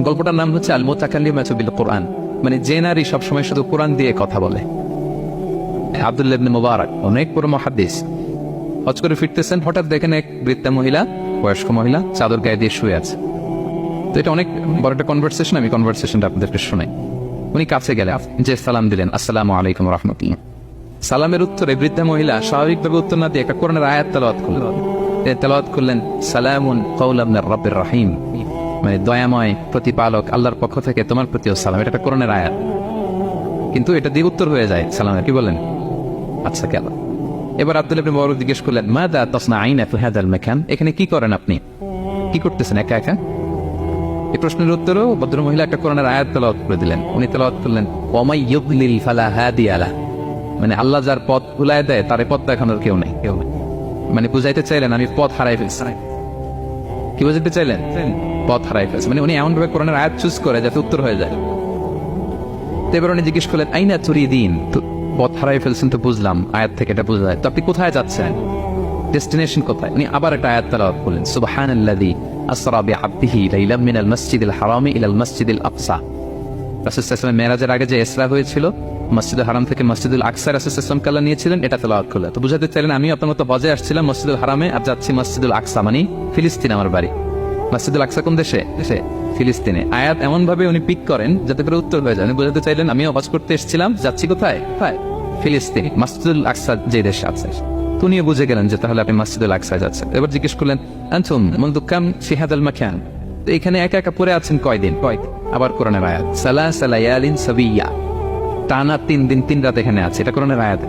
গল্পটার নাম হচ্ছে আল মুতাকাল্লিমাতু বিল কোরআন, মানে যে নারী সবসময় শুধু কোরআন দিয়ে কথা বলে। আব্দুল্লাহ ইবনে মুবারক অনেক বড় মুহাদ্দিস, হজ করে ফিরতেছেন, হঠাৎ দেখেন এক বৃদ্ধা মহিলা, বয়স্ক মহিলা চাদর গায়ে দিয়ে শুয়ে আছে। তো এটা অনেক বড় একটা কনভারসেশন, আমি কনভারসেশনটা আপনাদেরকে শোনাই। উনি কাছে গেলে যে সালাম দিলেন, আসসালামু আলাইকুম রাহমাতুল্লাহ। সালামের উত্তরে বৃদ্ধা মহিলা স্বাভাবিকভাবে উত্তর না দিয়ে একটা কোরআনের আয়াত তেলাওয়াত করলেন। তেলাওয়াত করলেন সালামুন কাওলাম মির রাব্বির রহিম, মানে দয়াময় প্রতিপালক আল্লাহর পক্ষ থেকে তোমার প্রতিও সালাম। এটা একটা কোরআনের আয়াত, কিন্তু এটা দিয়ে উত্তর হয়ে যায় সালামের। কি বলেন? আচ্ছা কেন? এবার আব্দুল্লাহ ইবনে মুবারক জিজ্ঞেস করলেন, মাযা তাসনাঈনা ফি হাযাল মাকান, এখানে কি করেন আপনি, কি করতেছেন একা একা? এই প্রশ্নের উত্তরেও ভদ্রমহিলা একটা কোরআনের আয়াত তেলাওয়াত করে দিলেন। উনি তেলাওয়াত করলেন, ওয়ামাই ইউদ্লিল ফালা হাদিয়া লাহ, মানে আল্লাহ যার পথ ভুলায় দেয় তার পথ দেখানোর কেউ নেই। মানে বুঝাইতে চাইলেন আমি পথ হারাই ফেলছি। কি বুঝাইতে চাইলেন? পথ হারাই ফেলছি, মানে উনি এমন ভাবে কোরআনের আয়াত চুজ করে যাতে উত্তর হয়ে যায়। তো এবার উনি জিজ্ঞেস করলেন, আইনা তুরিদিন, পথ হারাই ফেলছেন তো বুঝলাম, আয়াত থেকে এটা বোঝা যায়, তো আপনি কোথায় যাচ্ছেন, ডেস্টিনেশন কোথায়? উনি আবার একটা আয়াত তেলাওয়াত করলেন, সুবহানাল্লাযী আসরা বিআবদিহি লাইলাম মিনাল মাসজিদিল হারামি ইলাল মাসজিদিল আকসা। রাসূল সাল্লাল্লাহু আলাইহি ওয়াসাল্লাম মেরাজের আগে যে ইসরা হয়েছিল, মসজিদুল হারাম থেকে মসজিদুল আকসা রাসূল সাল্লাল্লাহু আলাইহি ওয়াসাল্লাম কাল্লা নিয়েছিলেন, এটা তেলাওয়াত করলেন। তো বুঝাতে চাইলেন আমি আপনার মতো হজে আসছিলাম মসজিদুল হারামে, আর যাচ্ছি মসজিদুল আকসা, মানে ফিলিস্তিন আমার বাড়ি। মসজিদুল আকসা কোন দেশে? ফিলিস্তিনে। আয়াত এমন ভাবে উনি পিক করেন যাতে করে উত্তর হয়ে যায়। উনি বুঝাতে চাইলেন আমিও হজ করতে এসেছিলাম, যাচ্ছি কোথায়? ফিলিস্তিন, মসজিদুল আকসা যে দেশে আছে। তো উনিও বুঝে গেলেন যে তাহলে আপনি মসজিদুল আকসায় যাচ্ছেন। এবার জিজ্ঞেস করলেন, আনতুম মুনযু কাম ফি হাযাল মাকান, তো এখানে একা একা পড়ে আছেন কয়দিন? আবার কোরআনের আয়াত, সালাসা লায়ালিন সাবিয়া, টানা 3 দিন 3 রাত এখানে আছে, এটা কোরআনের আয়াত।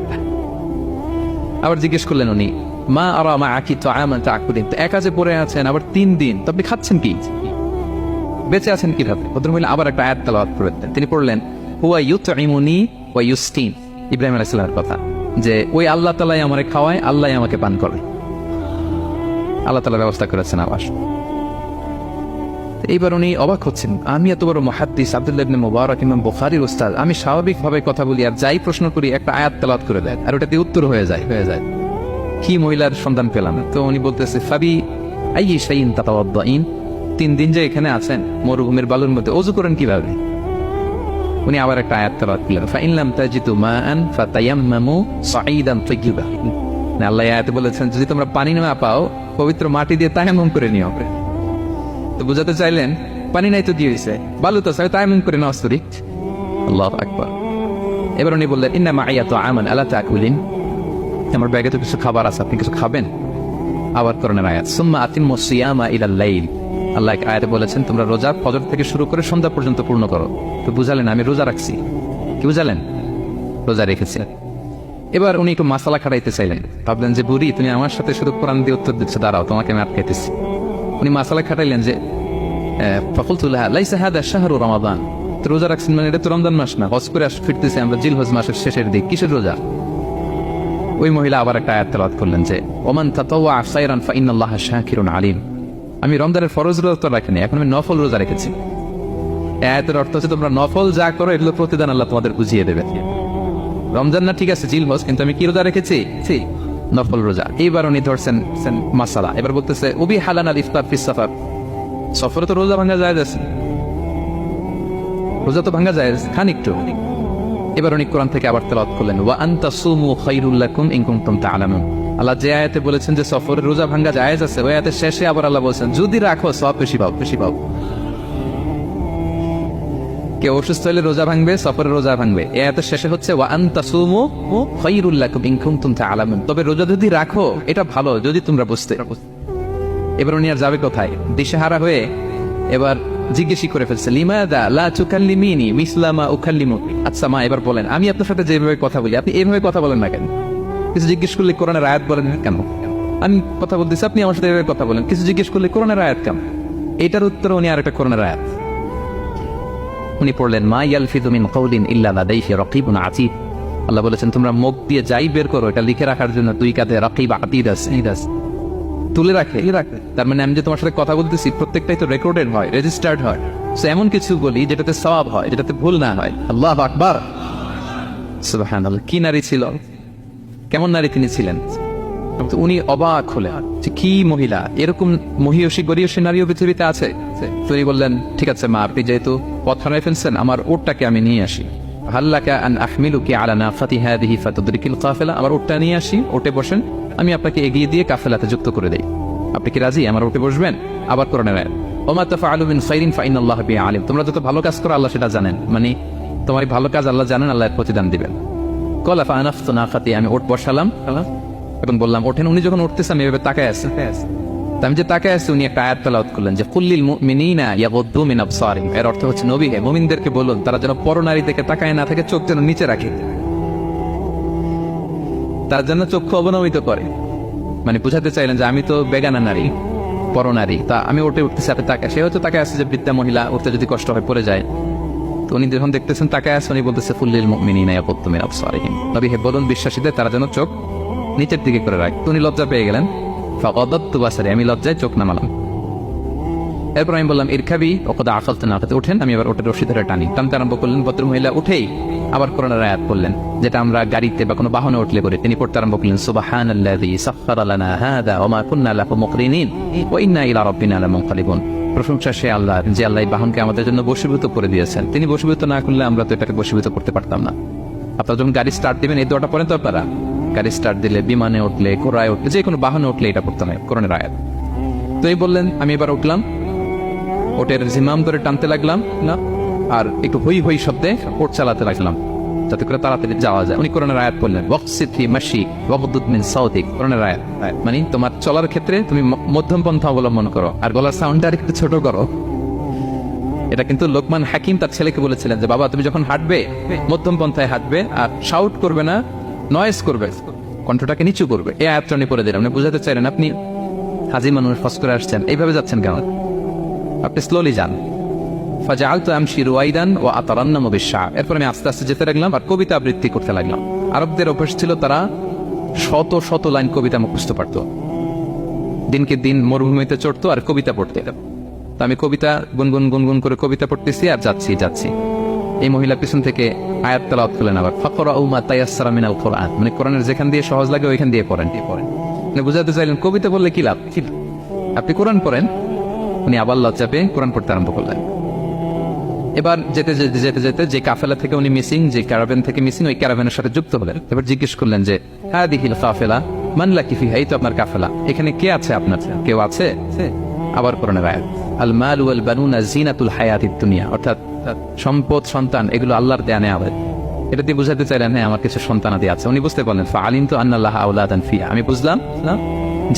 আবার জিজ্ঞেস করলেন উনি, মা আরা মাআকি তাআমান তাকুলিন, তো একা যে পড়ে আছেন আবার 3 দিন, তো আপনি খাচ্ছেন কি, বেঁচে আছেন কিভাবে? ভদ্রমহিলা আবার একটা আয়াত তেলাওয়াত করলেন। তিনি পড়লেন, হুয়া ইউতঈমুনি ওয়া ইউসকিন, ইব্রাহিম আলাইহিস সালামের কথা, যে ওই আল্লাহ তাআলাই আমারে খাওয়ায়, আল্লাহই আমাকে পান করে, আল্লাহ তাআলা ব্যবস্থা করেছেন আবাস। এইবার উনি অবাক হচ্ছেন, আমি এত বড় মুহাদ্দিস আব্দুল্লাহ ইবনে মুবারক, ইমাম বুখারীর উস্তাদ, আমি স্বাভাবিকভাবে কথা বলি আর যাই প্রশ্ন করি একটা আয়াত তেলাওয়াত করে দেয় আর ওটাতে উত্তর হয়ে যায়। কি মহিলার সন্ধান পেলাম? তো উনি বলতেছে, ফাবি আইয়ি শাইইন তাতাওয়াদ্দাইন, 3 দিন যে এখানে আছেন মরুভূমির বালুর মধ্যে, ওযু করেন কিভাবে? উনি আবার একটা আয়াত তেলাওয়াত করলেন, ফাইন লাম তাজিদু মাআন ফাতায়াম্মামু সাঈদান তাইয়্যিবা, আল্লাহ আয়াতে বলেছেন যদি তোমরা পানি না পাও পবিত্র মাটি দিয়ে তায়াম্মুম করে নিও। তো বুঝাতে চাইলেন পানি নাই তো দিয়েছে, বালু তো চাই, তায়াম্মুম করে নাও সরি। আল্লাহু আকবার। এবার উনি বললেন, ইন্না মাইয়া তাআমান আলা তাকুলিন, আমার ব্যাগে তো কিছু খাবার আছে, আপনি কিছু খাবেন? আবার কোরআনের আয়াত, সুম্মা আতিম্মুস সিয়ামা ইলাল লাইল, আল্লাহ আয়াতে বলেছেন তোমরা রোজা ফজর থেকে শুরু করে সন্ধ্যা পর্যন্ত পূর্ণ করো। তো বুঝালেন আমি রোজা রাখছি। কি বুঝালেন? রোজা রেখেছি। এবার উনি একটু মাসালা খাটাইতে চাইলেন, ভাবলেন যে বুড়ি তুমি আমার সাথে শুধু কোরআন দিয়ে উত্তর দিচ্ছ, দাঁড়াও তোমাকে আমি আটকাইতেছি। উনি মাসালা খাটাইলেন যে ফাকুলতু লাহা লাইসা হাদা শাহরু রমাদান, তো রোজা রাখছেন মানে এটা তো রমজান মাস না, হজ করে ফিরতেছি আমরা জিলহজ মাসের শেষের দিক, কিসের রোজা? ওই মহিলা আবার একটা আয়াত তেলাওয়াত করলেন যে ওমান তাতাওয়া খায়রান ফাইনাল্লাহা শাকিরুন আলিম, আমি রমজানের ফরজ রোজা তো রাখিনি, এখন আমি নফল রোজা রেখেছি। আয়াতের অর্থ হচ্ছে তোমরা নফল যা করো এগুলো প্রতিদান আল্লাহ তোমাদের বুঝিয়ে দেবে। রমজান না ঠিক আছে জিলহজ, কিন্তু আমি কি রোজা রেখেছি? নফল রোজা। এইবার উনি ধরছেন মাসালা, এবার বলতেছে উবি হালান আল ইফতার ফিস সাফার, সফরে তো রোজা ভাঙা যায়, রোজা তো ভাঙা যায়, খান একটু। এবার উনি কোরআন থেকে আবার তেলাওয়াত করলেন, ওয়া আনতা সুমু খায়রুল লাকুম ইন কুনতুম তা'লামুন, আল্লাহ যে আয়াতে বলেছেন যে সফরে রোজা ভাঙা জায়েজ আছে, ওই আয়াতের শেষে আবার আল্লাহ বলেছেন যদি রাখো সওয়াব বেশি পাও। কেউ অসুস্থ হলে রোজা ভাঙবে, সফরে রোজা ভাঙবে, এই আয়াতের শেষে হচ্ছে ওয়া আনতা সুমু খায়রুল লাকুম ইন কুনতুম তা'লামুন, তবে রোজা যদি রাখো এটা ভালো যদি তোমরা বুঝতে। এবার উনি আর যাবে কোথায়? দিশেহারা হয়ে এবার জিজ্ঞেসই করে ফেলছে, লিমাদা লা তুকাল্লিমিনি মিসলা মা উকাল্লিমুকি, আচ্ছা মা এবার বলেন আমি আপনার সাথে যেভাবে কথা বলি আপনি এইভাবে কথা বলেন না কেন? কিছু জিজ্ঞেস করলে কোরআনের আয়াত বলেন কেন? আমি কথা বলতেছি আপনি আমার সাথে এভাবে কথা বলেন, কিছু জিজ্ঞেস করলে কোরআনের আয়াত কেন? এটার উত্তরে উনি আর একটা কোরআনের আয়াত উনি পড়লেন, মা ইয়ালফিযু মিন কাওলিন ইল্লা লাদাইহি রাকিবুন আতীদ, আল্লাহ বলেছেন তোমরা মুখ দিয়ে যাই বের করো এটা লিখে রাখার জন্য 2 কাঁধে রাকিব আতীদ আছে, তুলে রাখে। তার মানে আমি যে তোমার সাথে কথা বলতেছি প্রত্যেকটাই তো রেকর্ডেড হয়, রেজিস্টার্ড হয়। সো এমন কিছু বলি যেটাতে সওয়াব হয়, যেটাতে ভুল না হয়। আল্লাহু আকবার, সুবহানাল্লাহ। কি নারী ছিল, কেমন নারী তিনি ছিলেন? তো উনি অবাক হলেন যে কি মহিলা, এরকম মহিয়সী গরিয়সী নারীও পৃথিবীতে আছে। তো উনি বললেন, ঠিক আছে মা, আপনি যেহেতু পথ হারাই ফেলছেন, আমার উটটাকে আমি নিয়ে আসি। হাল্লাকা আন আহমিলুকি আলা নাফাতি হাদিহি ফাতুদরিকিল কাফেলা, আমার উটটা নিয়ে আসি, ওটে বসেন, আমি আপনাকে এগিয়ে দিয়ে কাফেলাতে যুক্ত করে দেই। আপনি কি রাজি আমার উটে বসবেন? আবার কোরআনের আয়াত, ওমা তাফআলু মিন খাইরিন ফাইনাল্লাহা বিহি আলিম, তোমরা যত ভালো কাজ করো আল্লাহ সেটা জানেন, মানে তোমার এই ভালো কাজ আল্লাহ জানেন, আল্লাহ এর প্রতিদান দিবেন। কলা ফানাফতু নাকাতি, আমি ওট বসালাম এবং বললাম ওঠেন। উনি যখন উঠতেছে আমি এভাবে তাকায় আছি, আমি যে তাকায় আছি, উনি একটা আয়াত তেলাওয়াত করলেন যে কুল্লিল মুমিনিনা ইয়াগুদ্দু মিন আবসারিহিম, এর অর্থ হচ্ছে নবী হে মুমিনদেরকে বলুন তারা যেন পরনারী দিকে তাকায় না থাকে, চোখ যেন নিচে রাখে, তার জন্য চক্ষু অবনমিত করে। মানে বুঝাতে চাইলেন যে আমি তো বেগানা নারী, পরনারী, তা আমি ওঠে উঠতেছি, আপনি তাকায়, সে হয়তো তাকায় আছে যে বৃদ্ধা মহিলা উঠতে যদি কষ্ট হয় পড়ে যায়। তো উনি যখন দেখতেছেন তাকায় আছে, উনি বলতেছে কুল্লিল মুমিনিনা ইয়াগুদ্দু মিন আবসারিহিম, নবী হে বলুন বিশ্বাসীদের তারা যেন চোখ নিচের দিকে করে রাখ। উনি লজ্জা পেয়ে গেলেন, ফাগাদাতু বাসারি, আমি লজ্জায় চোখ নামালাম। এরপর আমি বললাম ইরকাবি ওয়াকাদ আকালতু নাকাতে, ওঠেন। আমি আবার ওটা রশি ধরে টানতে আরম্ভ করলেন। ভদ্রমহিলা উঠেই আবার কোরআনের আয়াত পড়লেন, যেটা আমরা গাড়িতে বা কোনো বাহনে উঠলে করি। তিনি পড়তে আরম্ভ করলেন সুবহানাল্লাযী সাখখারা লানা হাযা ওয়া মা কুন্না লাহু মুকরিনিন ওয়া ইন্না ইলা রাব্বিনা লামুনকালিবুন, প্রশংসা সে আল্লাহর যে আল্লাহ এই বাহনকে আমাদের জন্য বশীভূত করে দিয়েছেন। তিনি বশীভূত না করলে আমরা তো এটাকে বশীভূত করতে পারতাম না। আপনারা যখন গাড়ি স্টার্ট দিবেন এই দোয়াটা পড়েন তো আপনারা, গাড়ি স্টার্ট দিলে, বিমানে উঠলে, ঘোড়ায় উঠলে, যে কোনো বাহনে উঠলে এটা পড়তে হয়, কোরআনের আয়াত। তো এই বললেন, আমি এবার উঠলাম, ওটের জিমাম ধরে টানতে লাগলাম না, আর একটু হই হই শব্দে ওট চালাতে লাগলাম যাতে করে তাড়াতাড়ি যাওয়া যায়। উনি কোরআনের আয়াত বললেন ওয়াকসিদ ফি মাশিক ওয়াগদুদ মিন সাউতিক, কোরআনের আয়াত, মানে তোমার চলার ক্ষেত্রে তুমি মধ্যম পন্থা অবলম্বন করো আর গলার সাউন্ডটা একটু ছোট করো। এটা কিন্তু লোকমান হাকিম তার ছেলেকে বলেছিলেন যে বাবা তুমি যখন হাঁটবে মধ্যম পন্থায় হাঁটবে, আর শাউট করবে না, নয়েজ করবে, কণ্ঠটাকে নিচু করবে। এই আয়াতটা উনি পড়ে দিলেন। আপনি বুঝাতে চাইলেন আপনি হাজি মানুষ ফস করে আসছেন, এইভাবে যাচ্ছেন কেন, আপনি স্লোলি যান। ফাজাআলতু আমশি রুয়াইদান ওয়া আতারান্নামু বিশ-শা'ব, এরপর আমি আস্তে আস্তে যেতে লাগলাম আর কবিতা আবৃত্তি করতে লাগলাম। আরবদের অভ্যাস ছিল তারা শত শত লাইন কবিতা মুখস্থ পারত, দিনকে দিন মরুভূমিতে চড়তো আর কবিতা পড়তে। তো আমি কবিতা গুনগুন গুনগুন করে কবিতা পড়তেছি আর যাচ্ছি। এই মহিলা পিছন থেকে আয়াত তেলাওয়াত করলেন আবার, ফাকরাউ মা তায়াসসারা মিনাল কুরআন, মানে কোরআনের যেখান দিয়ে সহজ লাগে ওইখান দিয়ে পড়েন। মানে বুঝাতে চাইলেন কবিতা বললে কি লাভ, আপনি কোরআন পড়েন। উনি আবার লজ্জা পেয়ে কোরআন পড়তে আরম্ভ করলেন। এবার যেতে যেতে যে কাফেলা থেকে উনি মিসিং, যে ক্যারাভ্যান থেকে মিসিং, ওই ক্যারাভ্যানের সাথে যুক্ত হলেন। এবার জিজ্ঞেস করলেন যে হাদিহিল কাফেলা মান লাকি ফিহা, এই তো আপনার কাফেলা, এখানে কে আছে আপনার, কেউ আছে? আবার কোরআনের আয়াত, আল মাল ওয়াল বানুনা জিনাতুল হায়াতিদ দুনিয়া, অর্থাৎ সম্পদ সন্তান এগুলো আল্লাহর দেয়া নেওয়া। এটা দিয়ে বুঝাতে চাইলেন হ্যাঁ আমার কিছু সন্তানাদি আছে। উনি বুঝতে পারলেন ফাআলিমতু আন্নাল্লাহা আওলাদান ফিহা, আমি বুঝলাম না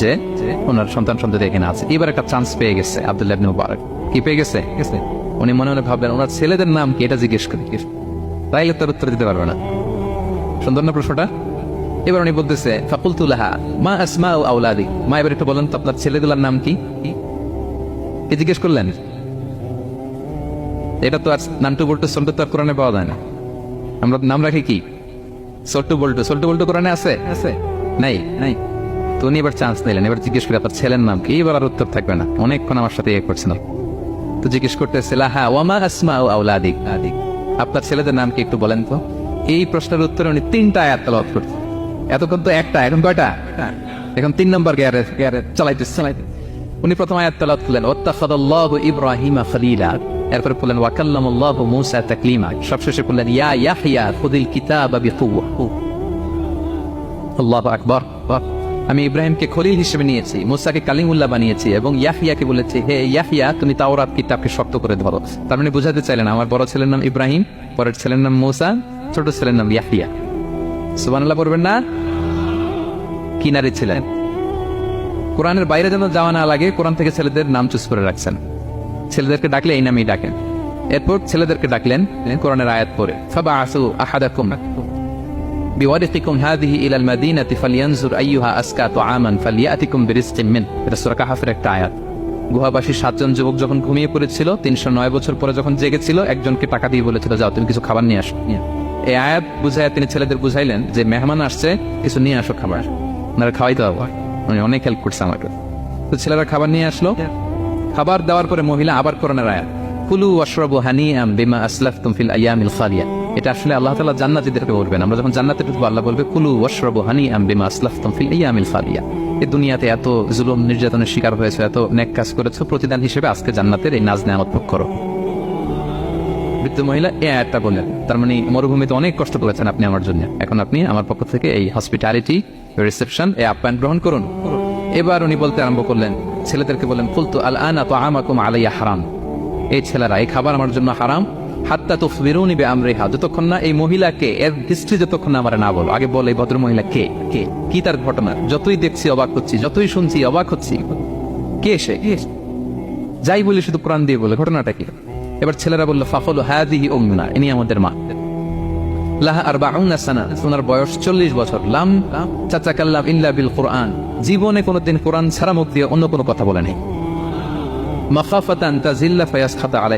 যে ওনার সন্তান সন্ততি এখানে আছে। এবার একটা চান্স পেয়ে গেছে আব্দুল্লাহ ইবনে মুবারক। কি পেয়ে গেছে? উনি মনে মনে ভাবলেন ওনার ছেলেদের নাম কি, এটা জিজ্ঞেস করি, তাইলে তার উত্তর দিতে পারবে না। সুন্দর না প্রশ্নটা? এবার উনি বলতেছে ফাকুলতু লাহা মা আসমাউ আওলাদি, মা এবার একটু বলেন তো আপনার ছেলেগুলোর নাম কি, কি জিজ্ঞেস করলেন? এটা তো আর নান্টু বল্টু সল্টু তো আর কোরআনে পাওয়া যায় না। আমরা নাম রাখি কি সল্টু বল্টু কোরআনে আছে? নাই। তো উনি এবার চান্স নিলেন, এবার জিজ্ঞেস করে আপনার ছেলের নাম কি। এবার আর উত্তর থাকবে না, অনেকক্ষণ আমার সাথে ইয়ে করছিল। তো জিজ্ঞেস করতেছে লাহা ওয়ামা আসমাউ আওলাদিক, আপনার ছেলেদের নাম কি একটু বলেন তো। এই প্রশ্নের উত্তরে উনি 3টা আয়াত তেলাওয়াত করতেন। এতক্ষণ তো একটা, এখন কয়টা? এখন 3 নম্বর গিয়ারে চালাইতেছে। উনি প্রথম আয়াত তেলাওয়াত করলেন ওয়াত্তাখাযাল্লাহু ইব্রাহিমা খলিলা, এরপর বললেন ওয়া কাল্লামাল্লাহু মূসা তাকলিমা, সবশেষে বললেন ইয়া ইয়াহইয়া খুযিল কিতাবা বিকুওয়া। আল্লাহু আকবার। আমি ইব্রাহিমকে খলিল হিসেবে নিয়েছি, মূসাকে কালিমুল্লাহ বানিয়েছি, এবং ইয়াহইয়াকে বলেছি হে ইয়াহইয়া তুমি তাওরাত কিতাবকে শক্ত করে ধরো। তার মানে বুঝাতে চাইলেন আমার বড় ছেলের নাম ইব্রাহিম, পরের ছেলের নাম মূসা, ছোট ছেলের নাম ইয়াহইয়া। সুবহানাল্লাহ পড়বেন না? কি নারী ছিলেন, কোরআনের বাইরে যেন যাওয়া না লাগে কোরআন থেকে ছেলেদের নাম চুজ করে রাখছেন। ছেলেদেরকে ডাকলে এই নামেই ডাকেন। এরপর ছেলেদেরকে ডাকলেন কোরআনের আয়াত পড়ে ফাবাআসু আহাদাকুম বিওয়ারিকিকুম হাযিহি ইলাল মাদিনাতি ফালইয়ানজুর আইয়ুহা আসকা তুআমান ফালইয়াতিকুম বিরিজকিম মিন, এটা সূরা কাহফের একটা আয়াত। গুহাবাসী 7 জন যুবক যখন ঘুমিয়ে পড়েছিল, 309 বছর পরে যখন জেগেছিল, একজনকে টাকা দিয়ে বলেছিল যাও তুমি কিছু খাবার নিয়ে আসো। এই আয়াত বুঝায় তিনি ছেলেদের বুঝাইলেন যে মেহমান আসছে, কিছু নিয়ে আসো খাবার, আপনারা খাওয়াইতে হবে। উনি অনেক হেল্প করছে আমাকে। তো ছেলেরা খাবার নিয়ে আসলো। খাবার দেওয়ার পরে মহিলা আবার কোরআনের আয়াত কুলু ওয়াশরাবু হানিআম বিমা আসলাফতুম ফিল আইয়ামিল খালিয়া, এটা আসলে আল্লাহ তাআলা জান্নাতীদেরকে বলবেন। আমরা যখন জান্নাতে ঢুকবো আল্লাহ বলবে কুলু ওয়াশরাবু হানিআম বিমা আসলাফতুম ফিল আইয়ামিল খালিয়া। এই দুনিয়াতে এত জুলুম নির্যাতনের শিকার হয়েছে, এত নেক কাজ করেছো, প্রতিদান হিসেবে আজকে জান্নাতের এই নাজ নেয়ামত ভোগ করো। বৃদ্ধ মহিলা এই আয়াতটা বললেন, তার মানে মরুভূমিতে অনেক কষ্ট করেছেন আপনি আমার জন্য, এখন আপনি আমার পক্ষ থেকে এই হসপিটালিটি রিসেপশন, এই আপ্যায়ন গ্রহণ করুন। এবার উনি বলতে আরম্ভ করলেন, ছেলেদেরকে বললেন কুলতু আল আনা তুআমাকুম আলাইয়া হারাম। এই ছেলেরা, এই খাবার আমার জন্য হারাম। হাত্তা তুখবিরুনি বিআমরিহা, যতক্ষণ না এই মহিলাকে, এর হিস্ট্রি যতক্ষণ না আমার না বলো। আগে বল এই ভদ্র মহিলা কে, কে, কি তার ঘটনা? যতই দেখছি অবাক হচ্ছি, যতই শুনছি অবাক হচ্ছি। কে সে? যাই বলি শুধু কোরআন দিয়ে বলে, ঘটনাটা কি? এবার ছেলেরা বলল ফাফলু হাদিহি উম্মুনা, ইনি আমাদের মা। লাহা আরবাউনা সানা, ওনার বয়স 40 বছর। লাম তাতাকাল্লাম ইল্লা বিল কুরআন, জীবনে কোনোদিন কোরআন ছাড়া মুখ দিয়ে অন্য কোনো কথা বলে নাই। মাখাফাতান তাজিল্লা ফায়াসখাতা আলাইহা,